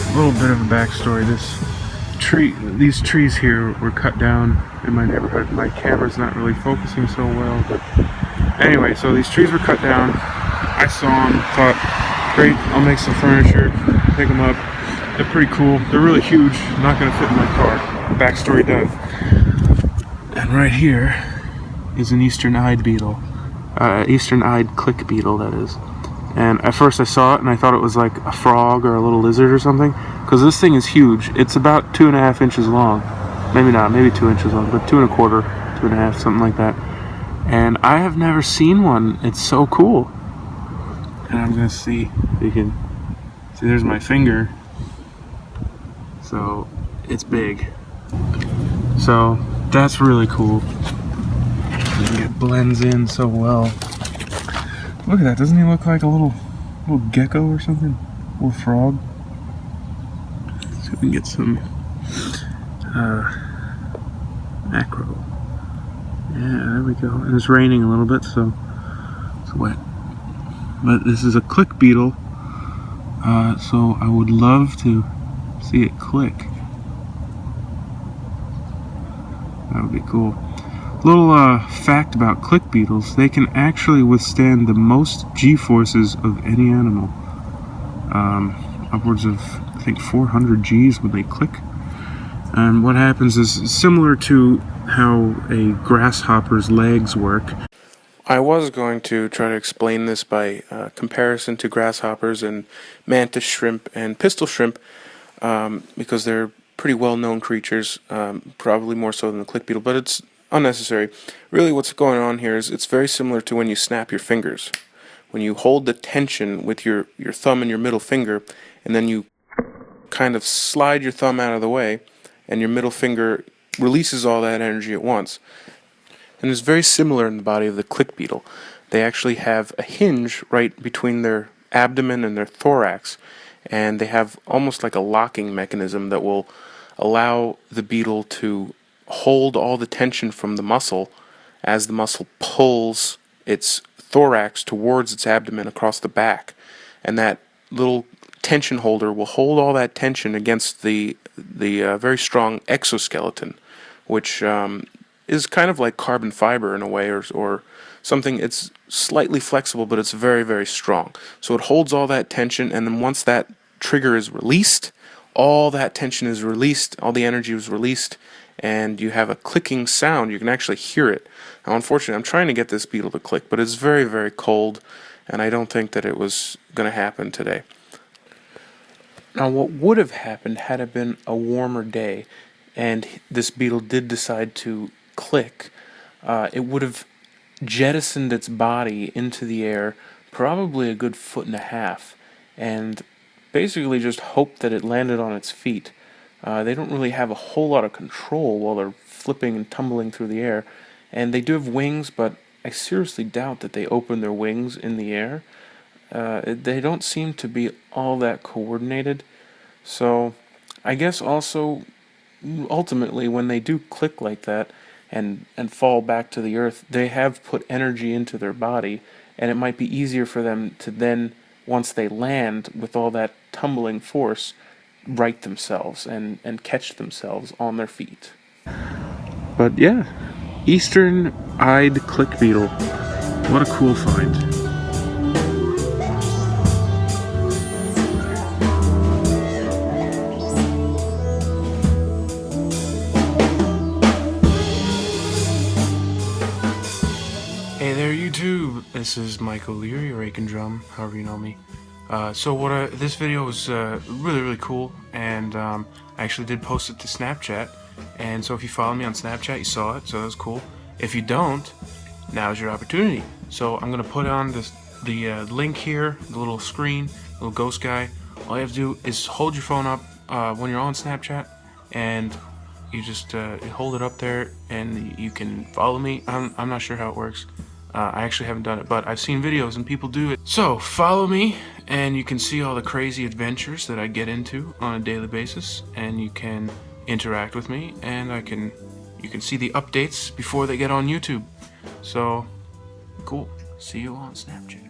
A little bit of a backstory. These trees here were cut down in my neighborhood. My camera's not really focusing so well, but anyway, so these trees were cut down. I saw them, thought, great, I'll make some furniture, pick them up. They're pretty cool. They're really huge, not gonna fit in my car. Backstory done. And right here is an eastern-eyed beetle. Eastern-eyed click beetle, that is. And at first I saw it and I thought it was like a frog or a little lizard or something, because this thing is huge. It's about 2.5 inches long. Maybe not, maybe 2 inches long, but 2 1/4, 2.5, something like that. And I have never seen one. It's so cool. And I'm gonna see if you can see, there's my finger. So it's big. So that's really cool. It blends in so well. Look at that, doesn't he look like a little gecko or something? A little frog? Let's see if we can get some macro. Yeah, there we go. And it's raining a little bit, so it's wet. But this is a click beetle, so I would love to see it click. That would be cool. Little fact about click beetles: they can actually withstand the most G-forces of any animal. Upwards of, I think, 400 Gs when they click. And what happens is similar to how a grasshopper's legs work. I was going to try to explain this by comparison to grasshoppers and mantis shrimp and pistol shrimp, because they're pretty well-known creatures, probably more so than the click beetle, but it's unnecessary. Really what's going on here is it's very similar to when you snap your fingers. When you hold the tension with your thumb and your middle finger, and then you kind of slide your thumb out of the way, and your middle finger releases all that energy at once. And it's very similar in the body of the click beetle. They actually have a hinge right between their abdomen and their thorax, and they have almost like a locking mechanism that will allow the beetle to hold all the tension from the muscle as the muscle pulls its thorax towards its abdomen across the back. And that little tension holder will hold all that tension against the very strong exoskeleton, which is kind of like carbon fiber in a way, or something. It's slightly flexible, but it's very, very strong. So it holds all that tension, and then once that trigger is released, all that tension is released, all the energy is released, and you have a clicking sound. You can actually hear it. Now, unfortunately, I'm trying to get this beetle to click, but it's very, very cold, and I don't think that it was going to happen today. Now, what would have happened had it been a warmer day, and this beetle did decide to click, it would have jettisoned its body into the air, probably a good 1.5 feet, and basically just hoped that it landed on its feet. They don't really have a whole lot of control while they're flipping and tumbling through the air, and they do have wings, but I seriously doubt that they open their wings in the air. They don't seem to be all that coordinated, so I guess also ultimately when they do click like that and fall back to the earth, they have put energy into their body, and it might be easier for them to then, once they land with all that tumbling force, right themselves and catch themselves on their feet. But yeah, eastern-eyed click beetle. What a cool find. Hey there, YouTube. This is Michael Leary, or Aiken Drum, however you know me. This video was really, really cool, and I actually did post it to Snapchat. And so if you follow me on Snapchat, you saw it, so that was cool. If you don't, now's your opportunity. So I'm gonna put on the link here, the little screen, little ghost guy. All you have to do is hold your phone up when you're on Snapchat, and you just hold it up there, and you can follow me. I'm not sure how it works. I actually haven't done it, but I've seen videos and people do it. So follow me, and you can see all the crazy adventures that I get into on a daily basis, and you can interact with me, and you can see the updates before they get on YouTube. So cool. See you on Snapchat.